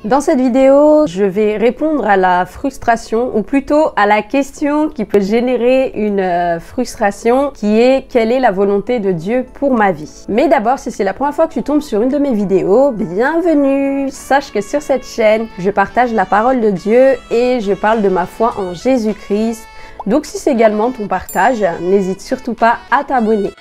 Dans cette vidéo, je vais répondre à la frustration, ou plutôt à la question qui peut générer une frustration, qui est quelle est la volonté de Dieu pour ma vie. Mais d'abord, si c'est la première fois que tu tombes sur une de mes vidéos, bienvenue! Sache que sur cette chaîne, je partage la parole de Dieu et je parle de ma foi en Jésus-Christ. Donc si c'est également ton partage, n'hésite surtout pas à t'abonner.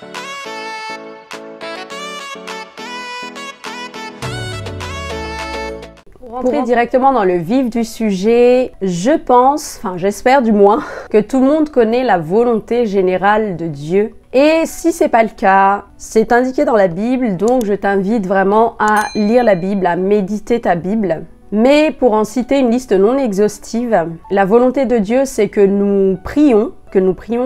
Pour rentrer directement dans le vif du sujet, je pense, j'espère du moins, que tout le monde connaît la volonté générale de Dieu. Et si c'est pas le cas, c'est indiqué dans la Bible, donc je t'invite vraiment à lire la Bible, à méditer ta Bible. Mais pour en citer une liste non exhaustive, la volonté de Dieu, c'est que nous prions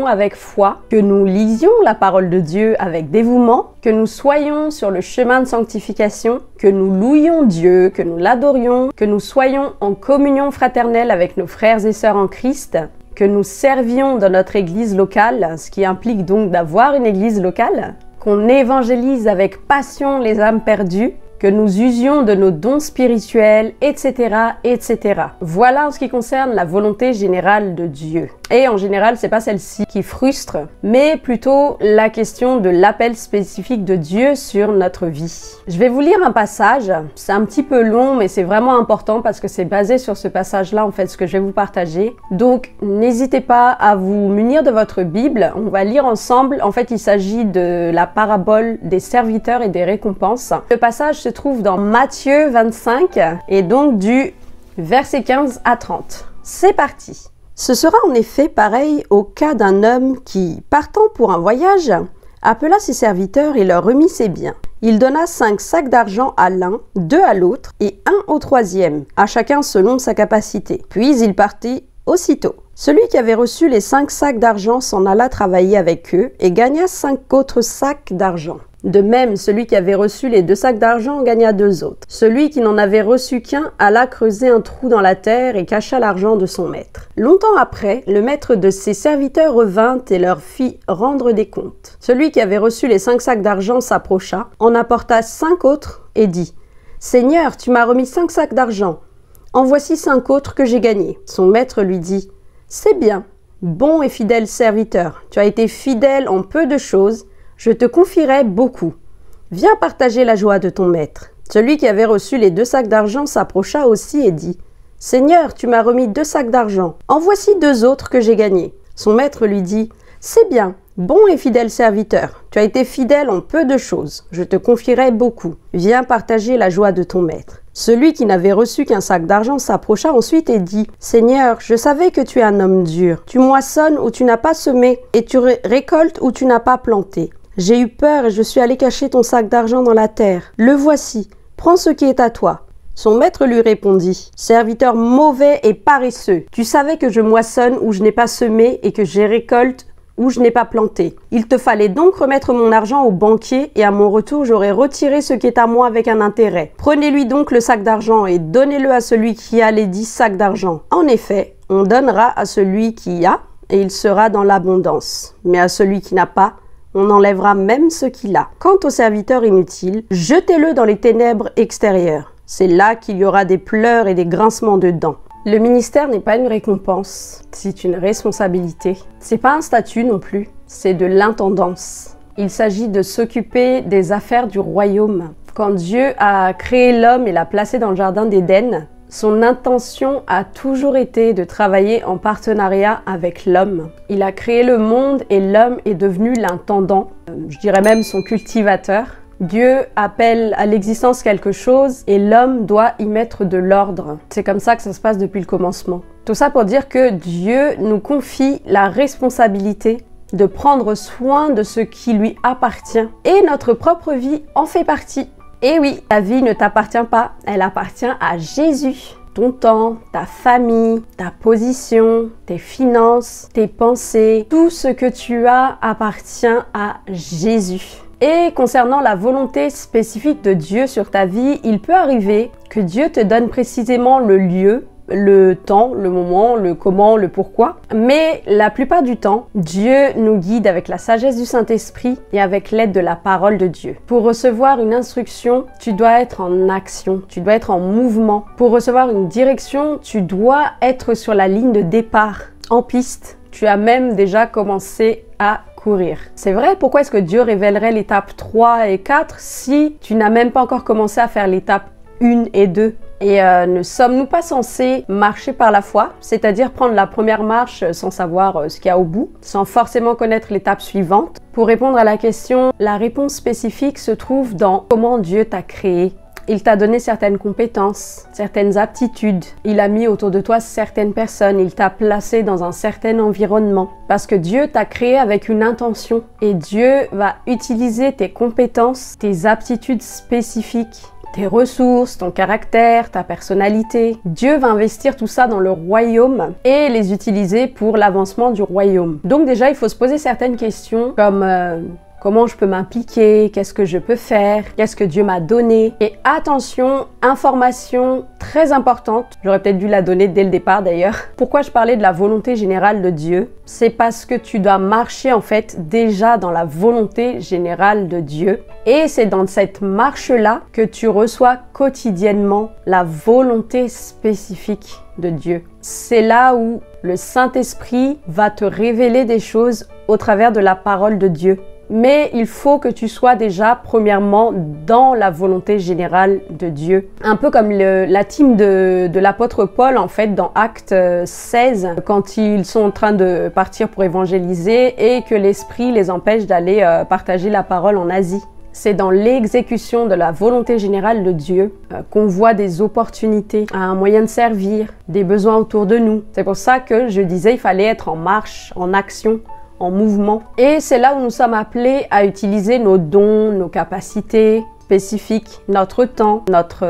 avec foi, que nous lisions la parole de Dieu avec dévouement, que nous soyons sur le chemin de sanctification, que nous louions Dieu, que nous l'adorions, que nous soyons en communion fraternelle avec nos frères et sœurs en Christ, que nous servions dans notre église locale, ce qui implique donc d'avoir une église locale, qu'on évangélise avec passion les âmes perdues, que nous usions de nos dons spirituels, etc., etc. Voilà en ce qui concerne la volonté générale de Dieu. Et en général, c'est pas celle-ci qui frustre, mais plutôt la question de l'appel spécifique de Dieu sur notre vie. Je vais vous lire un passage, c'est un petit peu long, mais c'est vraiment important parce que c'est basé sur ce passage-là, en fait, ce que je vais vous partager. Donc, n'hésitez pas à vous munir de votre Bible, on va lire ensemble. En fait, il s'agit de la parabole des serviteurs et des récompenses. Le passage se trouve dans Matthieu 25 et donc du verset 15 à 30. C'est parti! Ce sera en effet pareil au cas d'un homme qui, partant pour un voyage, appela ses serviteurs et leur remit ses biens. Il donna 5 sacs d'argent à l'un, 2 à l'autre et 1 au troisième, à chacun selon sa capacité. Puis il partit aussitôt. Celui qui avait reçu les 5 sacs d'argent s'en alla travailler avec eux et gagna 5 autres sacs d'argent. De même, celui qui avait reçu les 2 sacs d'argent en gagna 2 autres. Celui qui n'en avait reçu qu'un alla creuser un trou dans la terre et cacha l'argent de son maître. Longtemps après, le maître de ses serviteurs revint et leur fit rendre des comptes. Celui qui avait reçu les 5 sacs d'argent s'approcha, en apporta 5 autres et dit « Seigneur, tu m'as remis 5 sacs d'argent. En voici 5 autres que j'ai gagnés. » Son maître lui dit « C'est bien, bon et fidèle serviteur. Tu as été fidèle en peu de choses. Je te confierai beaucoup. Viens partager la joie de ton maître. » Celui qui avait reçu les 2 sacs d'argent s'approcha aussi et dit « Seigneur, tu m'as remis 2 sacs d'argent. En voici 2 autres que j'ai gagnés. » Son maître lui dit « C'est bien, bon et fidèle serviteur. Tu as été fidèle en peu de choses. Je te confierai beaucoup. Viens partager la joie de ton maître. » Celui qui n'avait reçu qu'un sac d'argent s'approcha ensuite et dit « Seigneur, je savais que tu es un homme dur. Tu moissonnes où tu n'as pas semé et tu récoltes où tu n'as pas planté. J'ai eu peur et je suis allé cacher ton sac d'argent dans la terre. Le voici, prends ce qui est à toi. » Son maître lui répondit « Serviteur mauvais et paresseux, tu savais que je moissonne où je n'ai pas semé et que je récolte où je n'ai pas planté. Il te fallait donc remettre mon argent au banquier et à mon retour j'aurais retiré ce qui est à moi avec un intérêt. Prenez-lui donc le sac d'argent et donnez-le à celui qui a les 10 sacs d'argent. En effet, on donnera à celui qui a et il sera dans l'abondance. Mais à celui qui n'a pas, on enlèvera même ce qu'il a. Quant au serviteur inutile, jetez-le dans les ténèbres extérieures. C'est là qu'il y aura des pleurs et des grincements de dents. Le ministère n'est pas une récompense, c'est une responsabilité. C'est pas un statut non plus, c'est de l'intendance. Il s'agit de s'occuper des affaires du royaume. Quand Dieu a créé l'homme et l'a placé dans le jardin d'Éden, son intention a toujours été de travailler en partenariat avec l'homme. Il a créé le monde et l'homme est devenu l'intendant, je dirais même son cultivateur. Dieu appelle à l'existence quelque chose et l'homme doit y mettre de l'ordre. C'est comme ça que ça se passe depuis le commencement. Tout ça pour dire que Dieu nous confie la responsabilité de prendre soin de ce qui lui appartient. Et notre propre vie en fait partie. Et oui, ta vie ne t'appartient pas, elle appartient à Jésus. Ton temps, ta famille, ta position, tes finances, tes pensées, tout ce que tu as appartient à Jésus. Et concernant la volonté spécifique de Dieu sur ta vie, il peut arriver que Dieu te donne précisément le lieu le temps, le moment, le comment, le pourquoi. Mais la plupart du temps, Dieu nous guide avec la sagesse du Saint-Esprit et avec l'aide de la parole de Dieu. Pour recevoir une instruction, tu dois être en action, tu dois être en mouvement. Pour recevoir une direction, tu dois être sur la ligne de départ, en piste. Tu as même déjà commencé à courir. C'est vrai, pourquoi est-ce que Dieu révélerait l'étape 3 et 4 si tu n'as même pas encore commencé à faire l'étape 1 et 2? Et ne sommes-nous pas censés marcher par la foi, c'est-à-dire prendre la première marche sans savoir ce qu'il y a au bout, sans forcément connaître l'étape suivante? Pour répondre à la question, la réponse spécifique se trouve dans comment Dieu t'a créé. Il t'a donné certaines compétences, certaines aptitudes. Il a mis autour de toi certaines personnes. Il t'a placé dans un certain environnement. Parce que Dieu t'a créé avec une intention. Et Dieu va utiliser tes compétences, tes aptitudes spécifiques, tes ressources, ton caractère, ta personnalité. Dieu va investir tout ça dans le royaume et les utiliser pour l'avancement du royaume. Donc déjà, il faut se poser certaines questions comme comment je peux m'impliquer, qu'est-ce que je peux faire, qu'est-ce que Dieu m'a donné. Et attention, information très importante, j'aurais peut-être dû la donner dès le départ d'ailleurs. Pourquoi je parlais de la volonté générale de Dieu? C'est parce que tu dois marcher en fait déjà dans la volonté générale de Dieu. Et c'est dans cette marche-là que tu reçois quotidiennement la volonté spécifique de Dieu. C'est là où le Saint-Esprit va te révéler des choses au travers de la parole de Dieu. Mais il faut que tu sois déjà, premièrement, dans la volonté générale de Dieu. Un peu comme la team de l'apôtre Paul, en fait, dans Acte 16, quand ils sont en train de partir pour évangéliser et que l'Esprit les empêche d'aller partager la parole en Asie. C'est dans l'exécution de la volonté générale de Dieu qu'on voit des opportunités, un moyen de servir, des besoins autour de nous. C'est pour ça que je disais il fallait être en marche, en action, en mouvement. Et c'est là où nous sommes appelés à utiliser nos dons, nos capacités spécifiques, notre temps, notre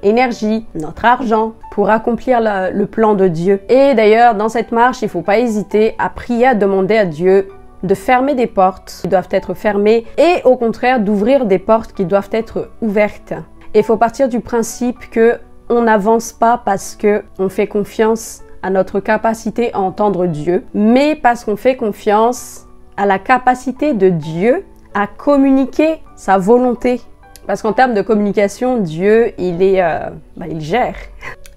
énergie, notre argent pour accomplir le plan de Dieu. Et d'ailleurs, dans cette marche, il ne faut pas hésiter à prier, à demander à Dieu de fermer des portes qui doivent être fermées et au contraire d'ouvrir des portes qui doivent être ouvertes. Et il faut partir du principe que on n'avance pas parce que on fait confiance à notre capacité à entendre Dieu, mais parce qu'on fait confiance à la capacité de Dieu à communiquer sa volonté. Parce qu'en termes de communication, Dieu, il gère.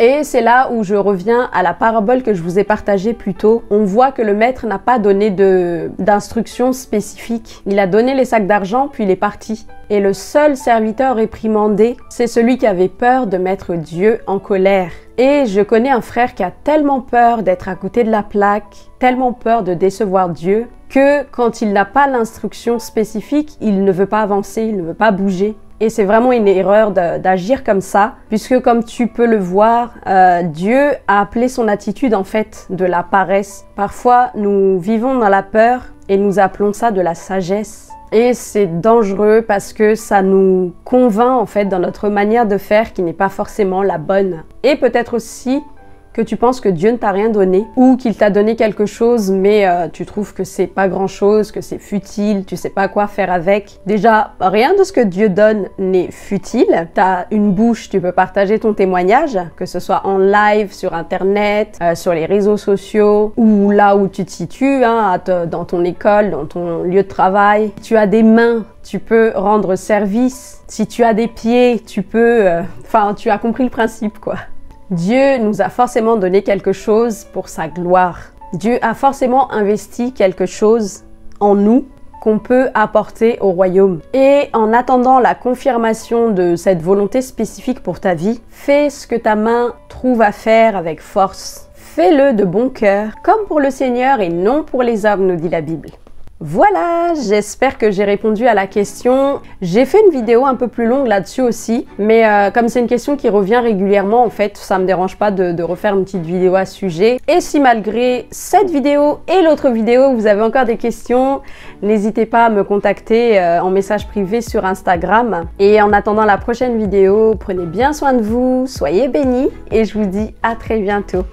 Et c'est là où je reviens à la parabole que je vous ai partagée plus tôt. On voit que le maître n'a pas donné d'instructions spécifiques. Il a donné les sacs d'argent, puis il est parti. Et le seul serviteur réprimandé, c'est celui qui avait peur de mettre Dieu en colère. Et je connais un frère qui a tellement peur d'être à côté de la plaque, tellement peur de décevoir Dieu, que quand il n'a pas l'instruction spécifique, il ne veut pas avancer, il ne veut pas bouger. Et c'est vraiment une erreur d'agir comme ça, puisque comme tu peux le voir, Dieu a appelé son attitude en fait de la paresse. Parfois, nous vivons dans la peur et nous appelons ça de la sagesse. Et c'est dangereux parce que ça nous convainc en fait dans notre manière de faire qui n'est pas forcément la bonne. Et peut-être aussi que tu penses que Dieu ne t'a rien donné ou qu'il t'a donné quelque chose mais tu trouves que c'est pas grand chose, que c'est futile, tu sais pas quoi faire avec. Déjà, rien de ce que Dieu donne n'est futile. T'as une bouche, tu peux partager ton témoignage, que ce soit en live, sur internet, sur les réseaux sociaux ou là où tu te situes, dans ton école, dans ton lieu de travail. Tu as des mains, tu peux rendre service. Si tu as des pieds, tu peux... tu as compris le principe quoi. Dieu nous a forcément donné quelque chose pour sa gloire. Dieu a forcément investi quelque chose en nous qu'on peut apporter au royaume. Et en attendant la confirmation de cette volonté spécifique pour ta vie, fais ce que ta main trouve à faire avec force. Fais-le de bon cœur, comme pour le Seigneur et non pour les hommes, nous dit la Bible. Voilà, j'espère que j'ai répondu à la question. J'ai fait une vidéo un peu plus longue là-dessus aussi, mais comme c'est une question qui revient régulièrement, en fait, ça me dérange pas de refaire une petite vidéo à ce sujet. Et si malgré cette vidéo et l'autre vidéo, vous avez encore des questions, n'hésitez pas à me contacter en message privé sur Instagram. Et en attendant la prochaine vidéo, prenez bien soin de vous, soyez bénis et je vous dis à très bientôt.